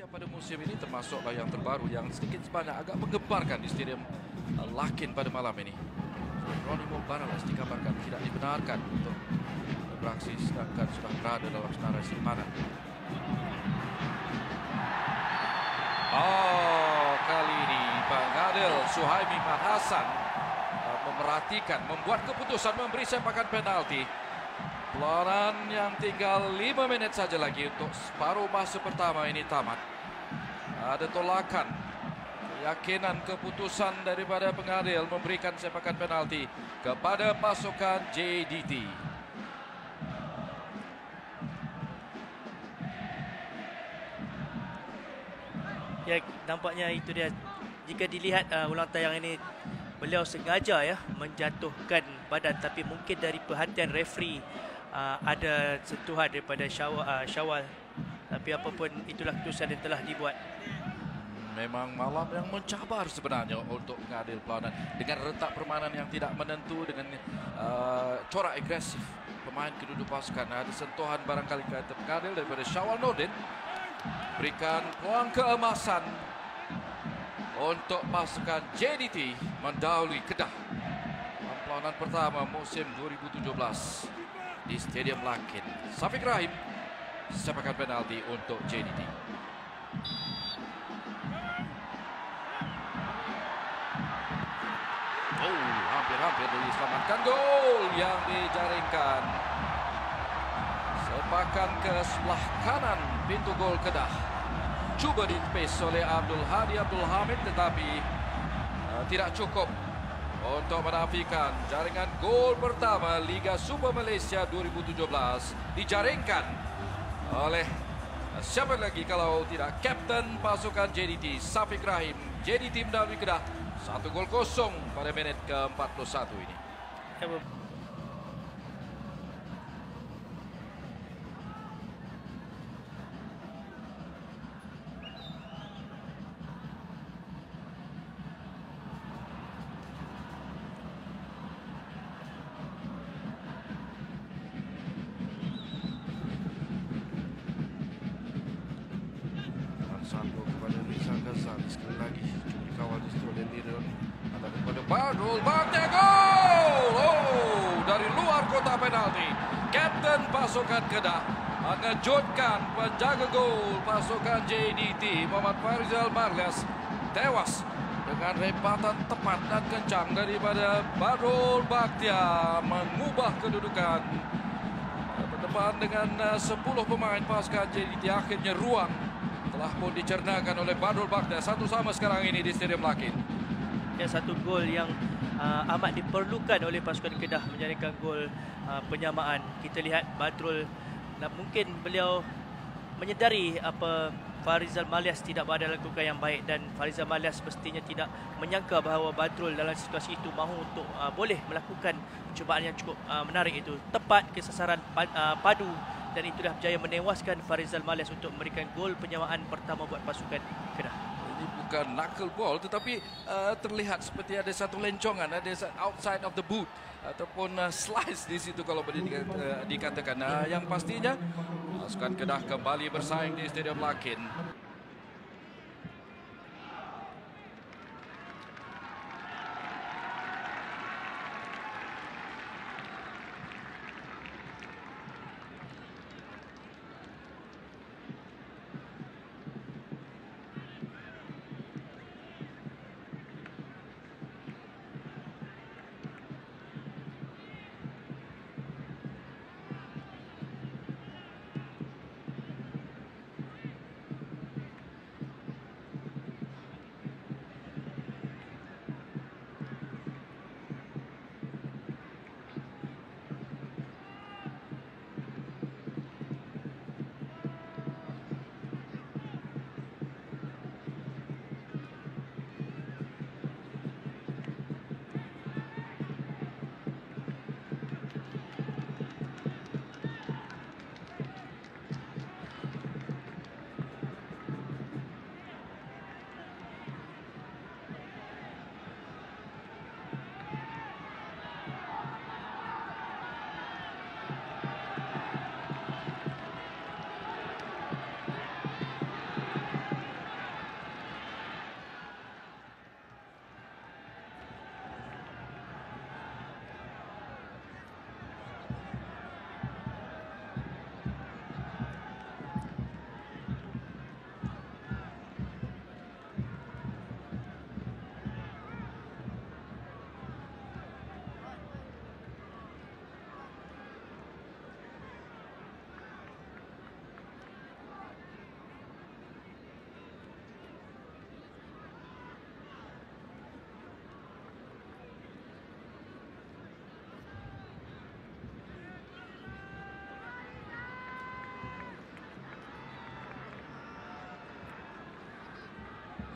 Malaysia pada musim ini termasuklah yang terbaru yang sedikit sebanyak agak menggemparkan di Stadium Larkin pada malam ini. Geronimo Barales dikabarkan tidak dibenarkan untuk beraksi sedangkan sudah berada dalam senarai simpanan. Kali ini pengadil Suhaimi Hasan memerhatikan, membuat keputusan memberi sepakan penalti. Pelawanan yang tinggal 5 menit saja lagi untuk separuh masa pertama ini tamat. Ada tolakan, keyakinan keputusan daripada pengadil memberikan sepakan penalti kepada pasukan JDT. Ya, nampaknya itu dia. Jika dilihat ulang tayang ini, beliau sengaja ya menjatuhkan badan, tapi mungkin dari perhatian referee ada sentuhan daripada Syawal. Tapi apapun itulah keputusan yang telah dibuat. Memang malam yang mencabar sebenarnya untuk pengadil pelawanan dengan retak permainan yang tidak menentu, dengan corak agresif pemain kedua pasukan. Ada sentuhan barangkali kata pengadil daripada Syawal Nordin, berikan peluang keemasan untuk pasukan JDT mendahului Kedah. Perlawanan pertama musim 2017 di Stadium Larkin. Syafiq Rahim, sepakan penalti untuk JDT. Hampir diselamatkan, gol yang dijaringkan. Sepakan ke sebelah kanan pintu gol Kedah. Cuba ditepis oleh Abdul Hadi Abdul Hamid, tetapi tidak cukup untuk menafikan jaringan gol pertama Liga Super Malaysia 2017 dijaringkan oleh siapa lagi kalau tidak kapten pasukan JDT, Syafiq Rahim. JDT mendahului Kedah 1-0 pada menit ke-41 ini. Satu kepada Rizal Ghazali, sekali lagi dikawal di situ oleh Liron. Ada kepada Badrul Baktia, gol! Dari luar kotak penalti, kapten pasukan Kedah mengejutkan penjaga gol pasukan JDT Muhammad Farizal Marlias tewas dengan rempatan tepat dan kencang daripada Badrul Baktia, mengubah kedudukan berdepan dengan 10 pemain pasukan JDT. Akhirnya ruang telah pun dicernakan oleh Badrul Baktia. 1-1 sekarang ini di Stadium Larkin. Ya, satu gol yang amat diperlukan oleh pasukan Kedah menjaringkan gol penyamaan. Kita lihat Badrul, mungkin beliau menyedari apa Farizal Marlias tidak berada dalam kedudukan yang baik, dan Farizal Marlias mestinya tidak menyangka bahawa Badrul dalam situasi itu mahu untuk boleh melakukan cubaan yang cukup menarik itu. Tepat ke sasaran padu, dan itu dah berjaya menewaskan Farizal Marlias untuk memberikan gol penyamaan pertama buat pasukan Kedah. Ini bukan knuckle ball, tetapi terlihat seperti ada satu lencongan, ada outside of the boot ataupun slice di situ kalau boleh dikatakan. Yang pastinya pasukan Kedah kembali bersaing di Stadium Larkin.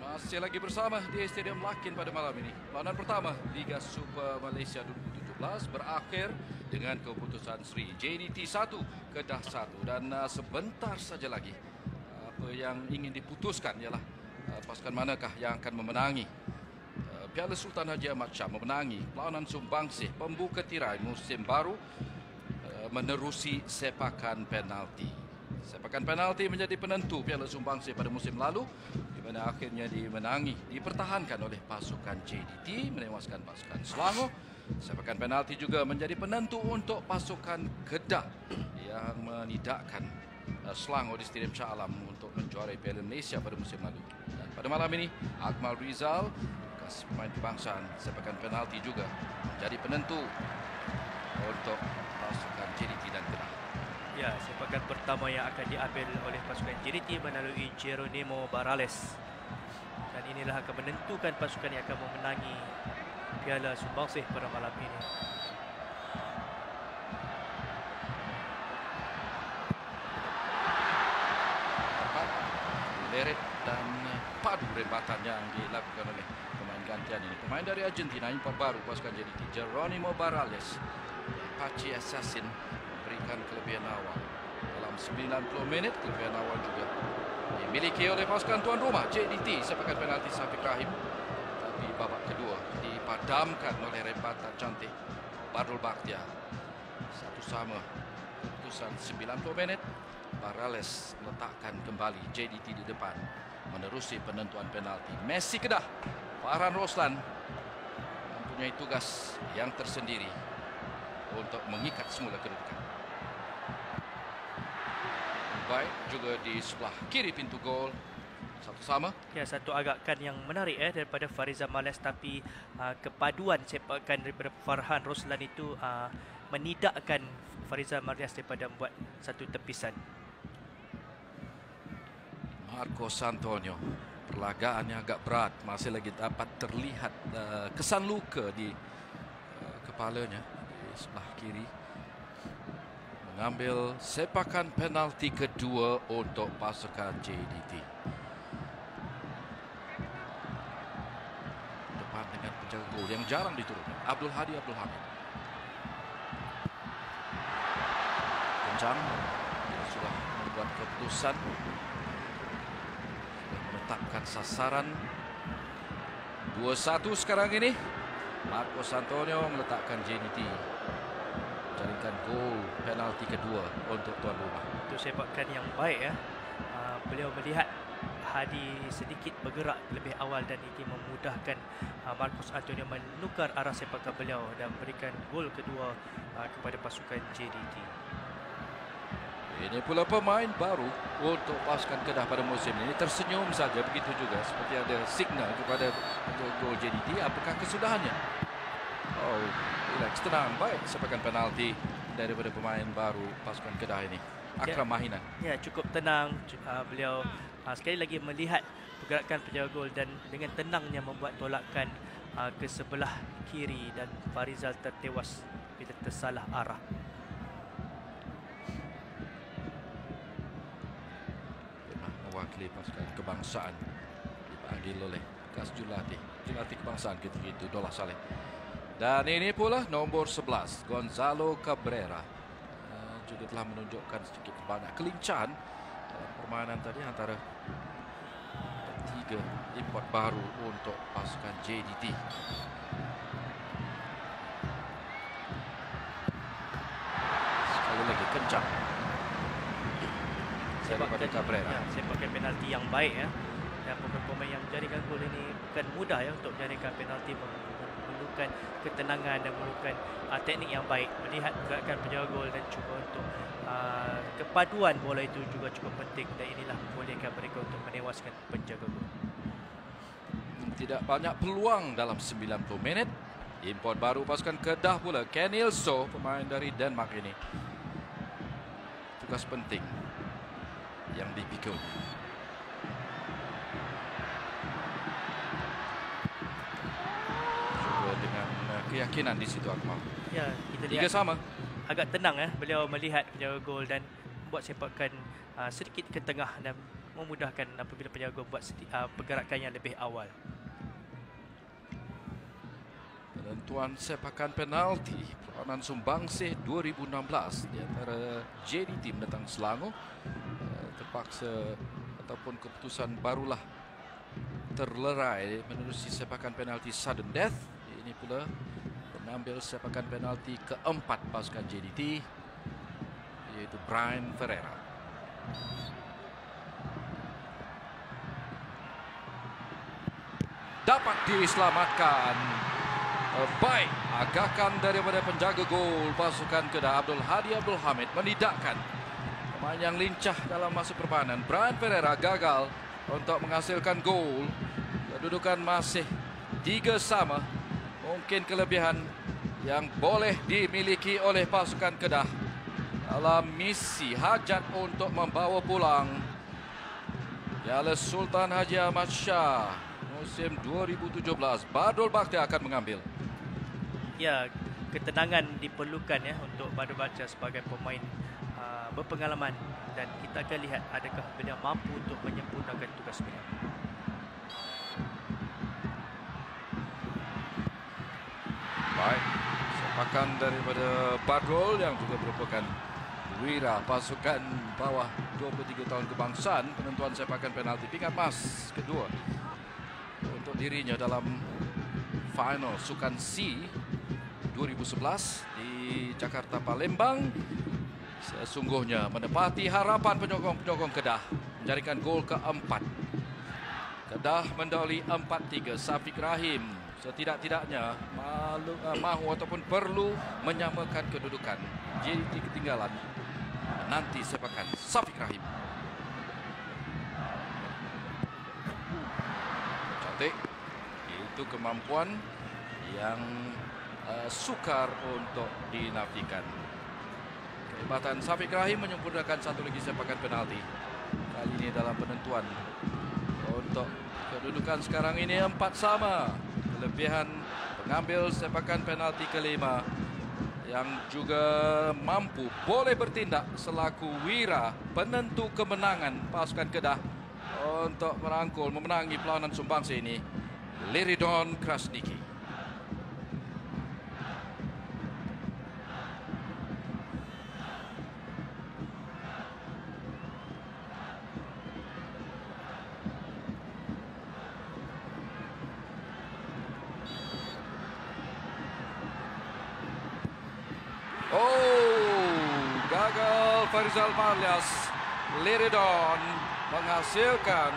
Masih lagi bersama di Stadium Lakin pada malam ini. Lawanan pertama Liga Super Malaysia 2017 berakhir dengan keputusan Sri JDT 1, Kedah 1 dan sebentar saja lagi apa yang ingin diputuskan ialah pasukan manakah yang akan memenangi Piala Sultan Haji Ahmad Shah, memenangi perlawanan sumbangsih pembuka tirai musim baru menerusi sepakan penalti. Sepakan penalti menjadi penentu Piala Sumbangsih pada musim lalu di mana akhirnya dimenangi, dipertahankan oleh pasukan JDT menewaskan pasukan Selangor. Sepakan penalti juga menjadi penentu untuk pasukan Kedah yang menidakkan Selangor di Stadium Shah Alam untuk menjuarai Piala Malaysia pada musim lalu. Dan pada malam ini Akmal Rizal, bekas pemain kebangsaan, sepakan penalti juga menjadi penentu untuk pasukan JDT dan Kedah. Ya, sepakan pertama yang akan diambil oleh pasukan JDT melalui Geronimo Barales. Dan inilah akan menentukan pasukan yang akan memenangi Piala Sumbangsih pada malam ini. Leret dan padu rembatan yang dilakukan oleh pemain gantian ini. Pemain dari Argentina, import baru pasukan JDT, Geronimo Barales, Apache Assassin, memberikan kelebihan awal dalam 90 minit. Kelebihan awal juga dimiliki oleh pasukan tuan rumah JDT. Sepakan penalti Syafiq Rahim, tapi babak kedua dipadamkan oleh rembatan cantik Badrul Bakhtiar. 1-1 keputusan 90 menit. Barales meletakkan kembali JDT di depan menerusi penentuan penalti. Messi Kedah, Farhan Roslan mempunyai tugas yang tersendiri untuk mengikat semula kedudukan. Baik juga di sebelah kiri pintu gol. 1-1. Ya, satu agakan yang menarik daripada Fariza Males, tapi kepaduan sepakan daripada Farhan Roslan itu menidakkan Fariza Males daripada membuat satu tepisan. Marcos Antonio, perlagaannya agak berat, masih lagi dapat terlihat kesan luka di kepalanya di sebelah kiri. Mengambil sepakan penalti kedua untuk pasukan JDT. Depan dengan penjaga gol yang jarang diturunkan, Abdul Hadi Abdul Hamid. Kencang, dia sudah membuat keputusan, menetapkan sasaran. 2-1 sekarang ini. Marcos Antonio meletakkan JDT, jaringkan gol penalti kedua untuk tuan rumah. Itu sepakan yang baik beliau melihat Hadi sedikit bergerak lebih awal dan ini memudahkan Marcos Antonio menukar arah sepakan beliau dan memberikan gol kedua kepada pasukan JDT. Ini pula pemain baru untuk pasukan Kedah pada musim ini. Tersenyum saja, begitu juga seperti ada signal kepada untuk gol JDT. Apakah kesudahannya? Oh, relax, tenang, baik. Sepakan penalti daripada pemain baru pasukan Kedah ini, Akram Mahinan. Ya, cukup tenang. Beliau sekali lagi melihat pergerakan penjaga gol dan dengan tenangnya membuat tolakan ke sebelah kiri dan Farizal tertewas bila tersalah arah. Mewakili pasukan kebangsaan dipanggil oleh bekas julatih kebangsaan gitu-gitu Dolah Saleh. Dan ini pula nombor 11 Gonzalo Cabrera juga telah menunjukkan sedikit banyak kelincahan dalam permainan tadi antara tiga import baru untuk pasukan JDT. Sekali lagi kencang daripada Cabrera. Ya, sepakan penalti yang baik dan pemain yang menjaringkan gol ini bukan mudah untuk menjaringkan penalti, memerlukan ketenangan dan memerlukan teknik yang baik, melihat gerakan penjaga gol dan cuba untuk kepaduan bola itu juga cukup penting dan inilah membolehkan mereka untuk menewaskan penjaga gol. Tidak banyak peluang dalam 90 minit. Import baru pasukan Kedah pula Ken Ilso, pemain dari Denmark ini. Tugas penting yang dipikul. Juga dengan keyakinan di situ Akmal. Ya, kita Tiga lihat sama. agak tenang beliau melihat penjaga gol dan buat sepakan sedikit ke tengah dan memudahkan apabila penjaga buat pergerakan yang lebih awal. Penentuan sepakan penalti perlawanan Sumbangsih 2016 di antara JDT menentang Selangor terpaksa ataupun keputusan barulah terlerai menerusi sepakan penalti sudden death. Ini pula pengambil sepakan penalti keempat pasukan JDT, iaitu Brian Ferreira. Dapat diselamatkan. Baik, agakan daripada penjaga gol pasukan Kedah Abdul Hadi Abdul Hamid menidakkan pemain yang lincah dalam masa permainan. Brian Ferreira gagal untuk menghasilkan gol. Kedudukan masih 3-3. Mungkin kelebihan yang boleh dimiliki oleh pasukan Kedah dalam misi hajat untuk membawa pulang Piala Sultan Haji Ahmad Shah musim 2017. Badrul Bakhtiar akan mengambil. Ya, ketenangan diperlukan ya untuk Badrul Bakhtiar sebagai pemain berpengalaman, dan kita akan lihat adakah beliau mampu untuk menyempurnakan tugas beliau. Baik, sepakan daripada Badrul yang juga merupakan wira pasukan bawah 23 tahun kebangsaan. Penentuan sepakan penalti pingat emas kedua untuk dirinya dalam final Sukan C 2011 di Jakarta Palembang. Sesungguhnya menepati harapan penyokong-penyokong Kedah menjadikan gol keempat. Kedah mendahului 4-3. Safiq Rahim setidak-tidaknya mahu ataupun perlu menyamakan kedudukan. JDT ketinggalan. Nanti sepakan Safiq Rahim. Cantik. Itu kemampuan yang sukar untuk dinafikan. Kehebatan Safiq Rahim menyempurnakan satu lagi sepakan penalti. Kali ini dalam penentuan untuk kedudukan sekarang ini 4-4. Kelebihan pengambil sepakan penalti kelima yang juga mampu boleh bertindak selaku wira penentu kemenangan pasukan Kedah untuk merangkul memenangi perlawanan Sumbangsih ini, Liridon Krasniki. Gagal Farizal Marlias. Liridon menghasilkan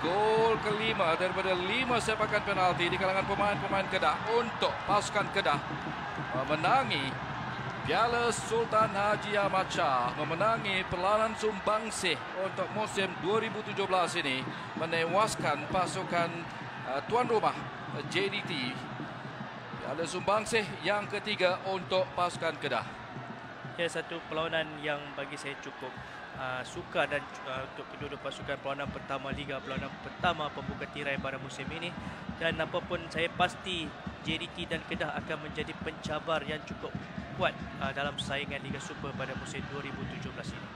gol kelima daripada 5 sepakan penalti di kalangan pemain-pemain Kedah untuk pasukan Kedah memenangi Piala Sultan Haji Ahmad Shah, memenangi perlawanan Sumbangsih untuk musim 2017 ini, menewaskan pasukan tuan rumah JDT. Piala Sumbangsih yang ketiga untuk pasukan Kedah. Ya, satu perlawanan yang bagi saya cukup sukar dan untuk kedua-dua pasukan, perlawanan pertama Liga, perlawanan pertama pembuka tirai pada musim ini, dan apapun saya pasti JDT dan Kedah akan menjadi pencabar yang cukup kuat dalam saingan Liga Super pada musim 2017 ini.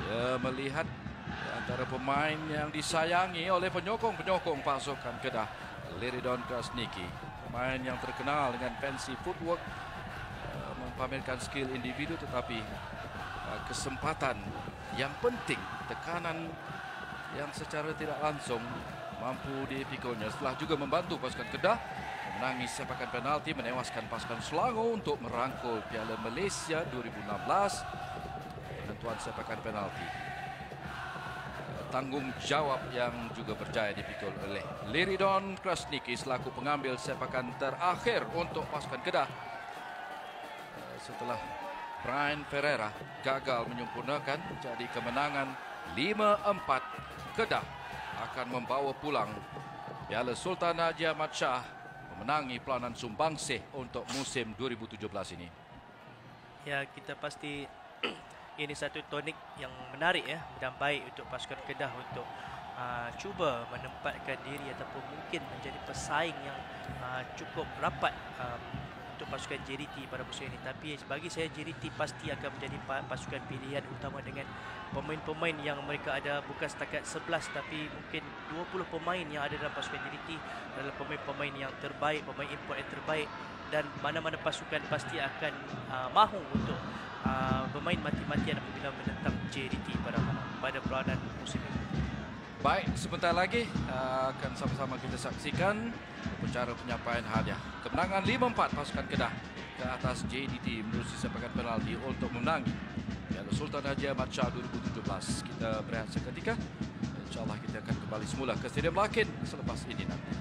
Ya, melihat antara pemain yang disayangi oleh penyokong-penyokong pasukan Kedah, Liridon Krasniki, pemain yang terkenal dengan fancy footwork, mempamerkan skill individu, tetapi kesempatan yang penting, tekanan yang secara tidak langsung mampu dipikulnya setelah juga membantu pasukan Kedah memenangi sepakan penalti, menewaskan pasukan Selangor untuk merangkul Piala Malaysia 2016. Penentuan sepakan penalti, tanggung jawab yang juga berjaya dipikul oleh Liridon Krasniki selaku pengambil sepakan terakhir untuk pasukan Kedah. Setelah Brian Ferreira gagal menyempurnakan, jadi kemenangan 5-4. Kedah akan membawa pulang Piala Sultan Haji Ahmad Shah, memenangi perlawanan Sumbangsih untuk musim 2017 ini. Ya, kita pasti ini satu tonik yang menarik ya, dan baik untuk pasukan Kedah untuk cuba menempatkan diri ataupun mungkin menjadi pesaing yang cukup rapat untuk pasukan JDT pada musim ini. Tapi bagi saya JDT pasti akan menjadi pasukan pilihan utama dengan pemain-pemain yang mereka ada bukan setakat 11 tapi mungkin 20 pemain yang ada dalam pasukan JDT adalah pemain-pemain yang terbaik, pemain import yang terbaik, dan mana-mana pasukan pasti akan mahu untuk bermain mati-matian apabila menentang JDT pada peranan musim ini. Baik, sebentar lagi akan sama-sama kita saksikan upacara penyampaian hadiah. Kemenangan 5-4 pasukan Kedah ke atas JDT menerusi sepakan penalti untuk memenangi Piala Sultan Haji Ahmad Shah 2017. Kita berehat seketika. InsyaAllah kita akan kembali semula ke Stadium Larkin selepas ini nanti.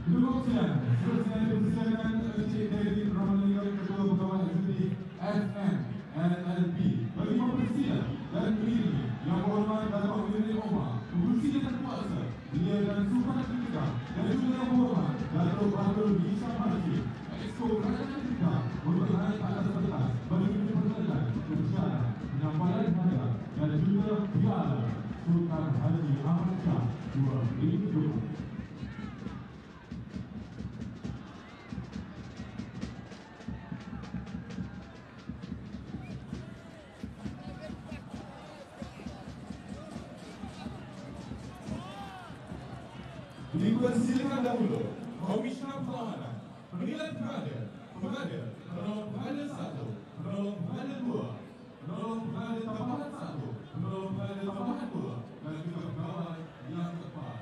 Seterusnya dipersilakan Encik David Rahmaningam, Ketua Pegawai Eksekutif FNLLP bagi mempersiap dan mengiringi Yang Berhormat Datuk Mirin Omar, Pengurusi Jabatan Kuasa Belia dan Sultanat Kedah, dan juga Yang Berhormat Datuk Bahrul Hisham Haji, Exco Kerajaan Kedah untuk naik atas pentas bagi pertandingan upacara penyampaian hadiah dan juga Piala Sultan Haji Ahmad Shah 2020. Dipersilakan dahulu Komisioner Perlawanan, Penilai Pengadil, Penolong Pengadil 1, Penolong Pengadil 2, Penolong Pengadil Tambahan 1, Penolong Pengadil Tambahan 2, dan juga pegawai yang tepat.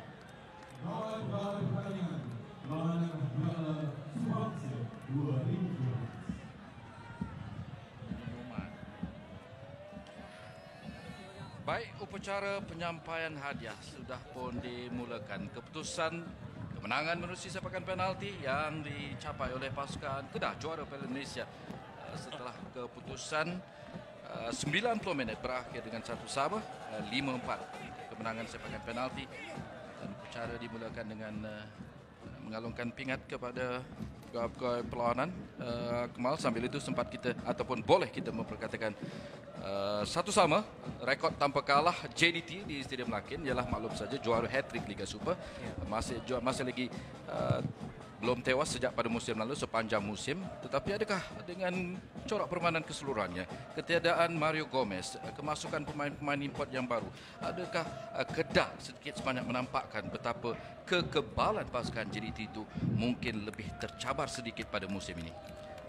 Pegawai pertandingan melawan Piala Sumbangsi 2012. Baik, upacara penyampaian hadiah sudah pun dimulakan. Keputusan kemenangan menerusi sepakan penalti yang dicapai oleh pasukan Kedah, juara Piala Malaysia, setelah keputusan 90 minit berakhir dengan 1-1, 5-4 kemenangan sepakan penalti. Dan upacara dimulakan dengan mengalungkan pingat kepada pegawai perlawanan. Kemal, sambil itu sempat kita ataupun boleh kita memperkatakan 1-1 rekod tanpa kalah JDT di Stadium Larkin ialah maklum saja juara hat-trick Liga Super. Masih lagi belum tewas sejak pada musim lalu sepanjang musim. Tetapi adakah dengan corak permainan keseluruhannya, ketiadaan Mario Gomez, kemasukan pemain-pemain import yang baru, adakah Kedah sedikit sebanyak menampakkan betapa kekebalan pasukan JDT itu mungkin lebih tercabar sedikit pada musim ini?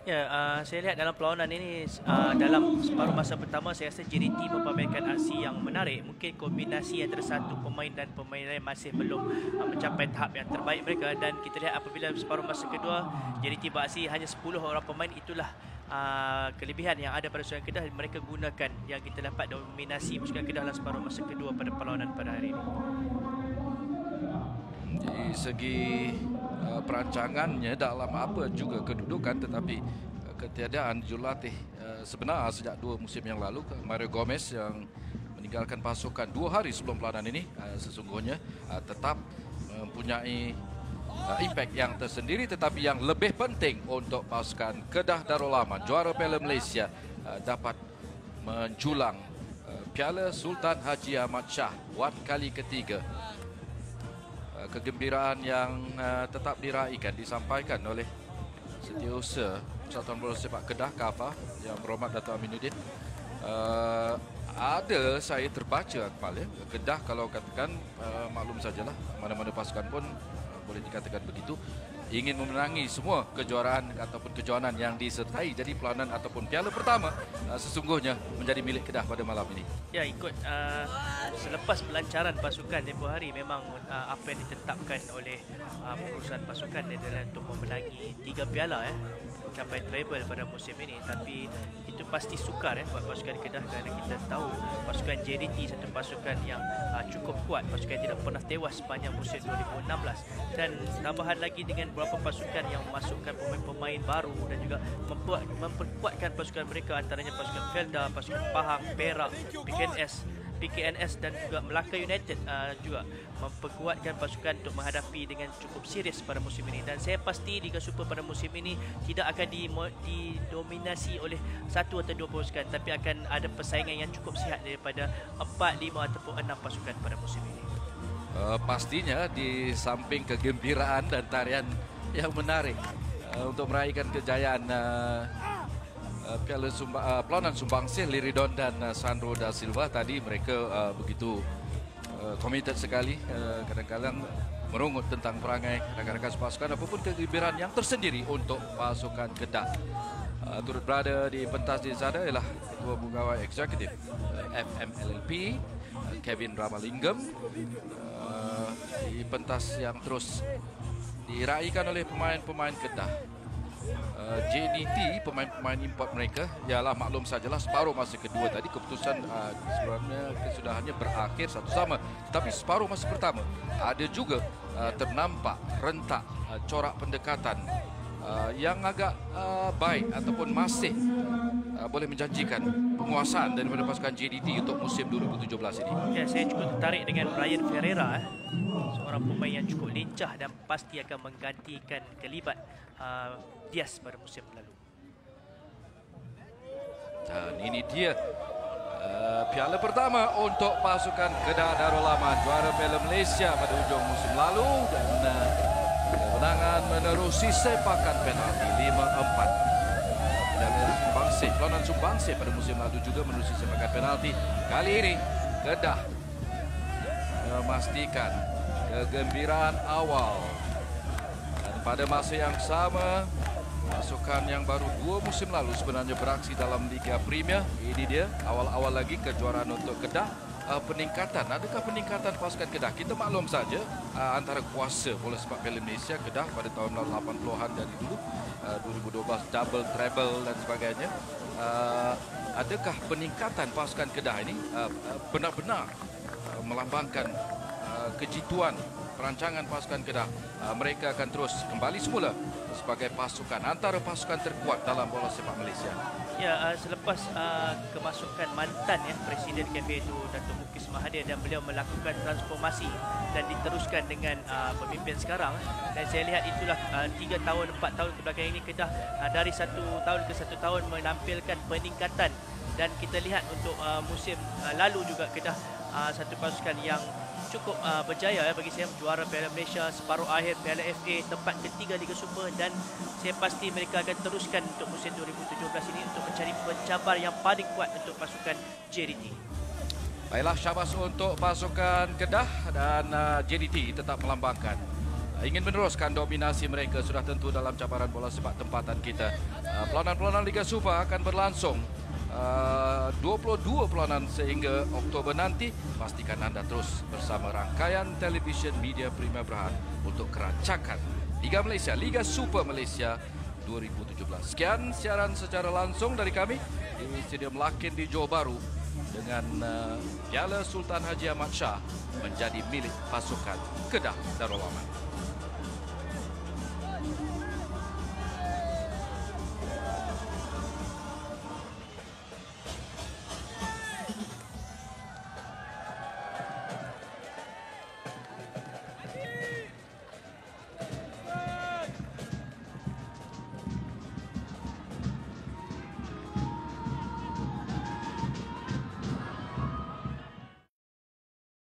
Ya, saya lihat dalam perlawanan ini dalam separuh masa pertama saya rasa JDT memamerkan aksi yang menarik. Mungkin kombinasi antara satu pemain dan pemain lain masih belum mencapai tahap yang terbaik mereka, dan kita lihat apabila separuh masa kedua JDT beraksi hanya 10 orang pemain, itulah kelebihan yang ada pada pasukan Kedah. Mereka gunakan yang kita dapat dominasi pasukan Kedah dalam separuh masa kedua pada perlawanan pada hari ini. Dari segi perancangannya dalam apa juga kedudukan, tetapi ketiadaan jurulatih sebenar sejak 2 musim yang lalu, Mario Gomez yang meninggalkan pasukan 2 hari sebelum pelanan ini, sesungguhnya tetap mempunyai impact yang tersendiri. Tetapi yang lebih penting untuk pasukan Kedah Darul Aman, juara Piala Malaysia, dapat menjulang Piala Sultan Haji Ahmad Shah buat kali ketiga. Kegembiraan yang tetap diraikan disampaikan oleh Setiausaha Persatuan Bola Sepak Kedah KAFA Yang Berhormat Dato' Aminuddin. Ada saya terbaca Akmal, ya, Kedah kalau katakan maklum sajalah, mana-mana pasukan pun boleh dikatakan begitu, ingin memenangi semua kejuaraan ataupun kejohanan yang disertai. Jadi pelanan ataupun piala pertama sesungguhnya menjadi milik Kedah pada malam ini. Ya, ikut selepas pelancaran pasukan tempoh hari, memang apa yang ditetapkan oleh pengurusan pasukan adalah untuk memenangi 3 piala, mencapai treble pada musim ini. Tapi itu pasti sukar buat pasukan Kedah, kerana kita tahu pasukan JDT satu pasukan yang cukup kuat, pasukan yang tidak pernah tewas sepanjang musim 2016, dan tambahan lagi dengan beberapa pasukan yang memasukkan pemain-pemain baru dan juga memperkuatkan pasukan mereka, antaranya pasukan Felda, pasukan Pahang, Perak, PKNS dan juga Melaka United juga memperkuatkan pasukan untuk menghadapi dengan cukup serius pada musim ini. Dan saya pasti Liga Super pada musim ini tidak akan didominasi oleh 1 atau 2 pasukan, tapi akan ada persaingan yang cukup sihat daripada 4, 5 ataupun 6 pasukan pada musim ini. Pastinya di samping kegembiraan dan tarian yang menarik untuk meraihkan kejayaan Piala Pelanan Sumbangsih, Liridon dan Sandro da Silva tadi, mereka begitu committed sekali, kadang-kadang merungut tentang perangai rakan-rakan pasukan apapun kegembiraan yang tersendiri untuk pasukan Kedah. Turut berada di pentas di sana ialah Ketua Pegawai Eksekutif FMLLP Kevin Ramalingam. Di pentas yang terus diraihkan oleh pemain-pemain Kedah. JDT, pemain-pemain import mereka, ialah maklum sajalah separuh masa kedua tadi keputusan sebelumnya kesudahannya berakhir 1 sama. Tetapi separuh masa pertama ada juga ternampak rentak corak pendekatan yang agak baik ataupun masih boleh menjanjikan penguasaan daripada pasukan JDT untuk musim 2017 ini. Ya, saya cukup tertarik dengan Brian Ferreira, seorang pemain yang cukup lincah dan pasti akan menggantikan kelibat Diaz pada musim lalu. Dan ini dia piala pertama untuk pasukan Kedah Darul Aman, juara Piala Malaysia pada hujung musim lalu, dan kemenangan menerusi sepakan penalti 5-4. Dan Pelanan Sumbangsih pada musim lalu juga menerusi sepakan penalti. Kali ini Kedah memastikan kegembiraan awal, dan pada masa yang sama pasukan yang baru 2 musim lalu sebenarnya beraksi dalam Liga Premier. Ini dia awal-awal lagi kejuaraan untuk Kedah. Peningkatan, adakah peningkatan pasukan Kedah? Kita maklum saja antara kuasa bola sepak Piala Malaysia Kedah pada tahun 80-an dari dulu, 2012 double treble dan sebagainya. Adakah peningkatan pasukan Kedah ini benar-benar melambangkan kejituan perancangan pasukan Kedah? Mereka akan terus kembali semula sebagai pasukan antara pasukan terkuat dalam bola sepak Malaysia. Ya, selepas kemasukan mantan Presiden KFA itu Datuk Mukis Mahathir, dan beliau melakukan transformasi dan diteruskan dengan pemimpin sekarang, dan saya lihat itulah 3 tahun 4 tahun kebelakang ini Kedah dari 1 tahun ke 1 tahun menampilkan peningkatan. Dan kita lihat untuk musim lalu juga Kedah satu pasukan yang cukup berjaya bagi saya, juara Piala Malaysia, separuh akhir Piala FA, tempat ketiga Liga Super, dan saya pasti mereka akan teruskan untuk musim 2017 ini untuk mencari pencabar yang paling kuat untuk pasukan JDT. Baiklah, syabas untuk pasukan Kedah, dan JDT tetap melambangkan ingin meneruskan dominasi mereka sudah tentu dalam cabaran bola sepak tempatan kita. Pelanan-pelanan Liga Super akan berlangsung 22 pelanan sehingga Oktober nanti. Pastikan anda terus bersama rangkaian televisyen media Premier Berhad untuk kerancakan Liga Malaysia, Liga Super Malaysia 2017. Sekian siaran secara langsung dari kami di Stadium Lakin di Johor Bahru. dengan Piala Sultan Haji Ahmad Shah menjadi milik pasukan Kedah Darul Aman.